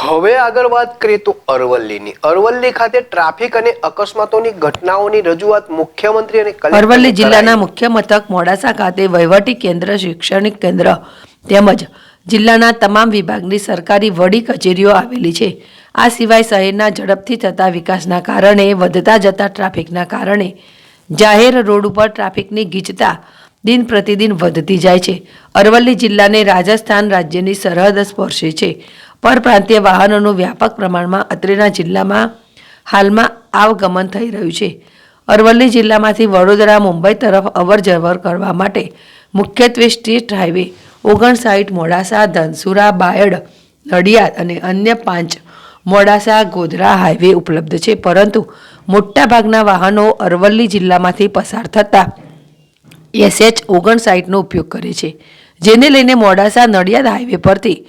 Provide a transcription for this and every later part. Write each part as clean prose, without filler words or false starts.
હવે આગળ વાત કરીએ તો અરવલ્લી ખાતે ટ્રાફિક અને અકસ્માતોની ઘટનાઓની રજૂઆત મુખ્યમંત્રી અને અરવલ્લી જિલ્લાના મુખ્ય મથક મોડાસા ખાતે વહીવટી કેન્દ્ર, શૈક્ષણિક કેન્દ્ર તેમજ જિલ્લાના તમામ વિભાગની સરકારી વડી કચેરીઓ આવેલી છે. આ સિવાય શહેરના ઝડપથી થતા વિકાસના કારણે વધતા જતા ટ્રાફિકના કારણે જાહેર રોડ ઉપર ટ્રાફિકની ગીચતા દિન પ્રતિદિન વધતી જાય છે. અરવલ્લી જિલ્લાને રાજસ્થાન રાજ્યની સરહદ સ્પર્શે છે. પરપ્રાંતીય વાહનોનું વ્યાપક પ્રમાણમાં અત્રેના જિલ્લામાં હાલમાં આવગમન થઈ રહ્યું છે. અરવલ્લી જિલ્લામાંથી વડોદરા, મુંબઈ તરફ અવરજવર કરવા માટે મુખ્યત્વે સ્ટેટ હાઈવે 59 મોડાસા, ધનસુરા, બાયડ, નડિયાદ અને અન્ય 5 મોડાસા ગોધરા હાઈવે ઉપલબ્ધ છે. પરંતુ મોટાભાગના વાહનો અરવલ્લી જિલ્લામાંથી પસાર થતા SH 59નો ઉપયોગ કરે છે, જેને લઈને મોડાસા નડિયાદ હાઈવે પરથી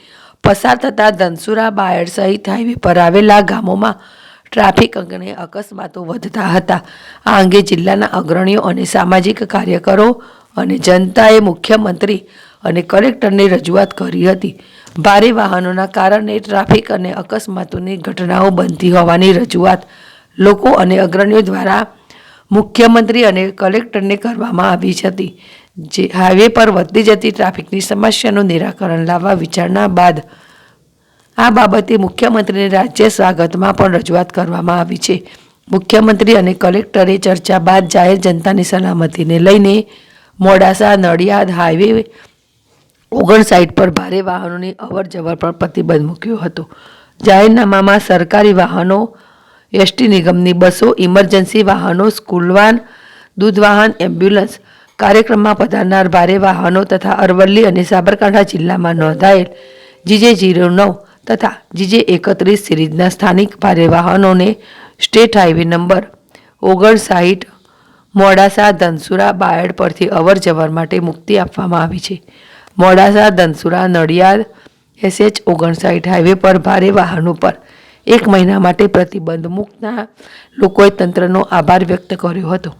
પસાર થતા ધનસુરા, બાયડ સહિત હાઈવે પર આવેલા ગામોમાં ટ્રાફિક અને અકસ્માતો વધતા હતા. આ અંગે જિલ્લાના અગ્રણીઓ અને સામાજિક કાર્યકરો અને જનતાએ મુખ્યમંત્રી અને કલેક્ટરને રજૂઆત કરી હતી. ભારે વાહનોના કારણે ટ્રાફિક અને અકસ્માતોની ઘટનાઓ બનતી હોવાની રજૂઆત લોકો અને અગ્રણીઓ દ્વારા મુખ્યમંત્રી અને કલેક્ટરને કરવામાં આવી હતી. જે હાઈવે પર વધતી જતી ટ્રાફિકની સમસ્યાનું નિરાકરણ લાવવા વિચારણા બાદ આ બાબતે મુખ્યમંત્રીને રાજ્ય સ્વાગતમાં પણ રજૂઆત કરવામાં આવી છે. મુખ્યમંત્રી અને કલેક્ટરે ચર્ચા બાદ જાહેર જનતાની સલામતીને લઈને મોડાસા નડિયાદ હાઈવે 59 પર ભારે વાહનોની અવરજવર પર પ્રતિબંધ મૂક્યો હતો. જાહેરનામામાં સરકારી વાહનો, એસટી નિગમની બસો, ઇમરજન્સી વાહનો, સ્કૂલ વાન, દૂધ વાહન, એમ્બ્યુલન્સ, કાર્યક્રમમાં પધારનાર ભારે વાહનો તથા અરવલ્લી અને સાબરકાંઠા જિલ્લામાં નોંધાયેલ GJ09 તથા GJ31 સિરીઝના સ્થાનિક ભારે વાહનોને state highway number 59 Modasa, Dhansura, Bayad પરથી અવરજવર માટે મુક્તિ આપવામાં આવી છે. મોડાસા, ધનસુરા, નડિયાદ SH 59 હાઈવે પર ભારે વાહનો પર 1 મહિના માટે પ્રતિબંધ મૂકતા લોકોએ તંત્રનો આભાર વ્યક્ત કર્યો હતો.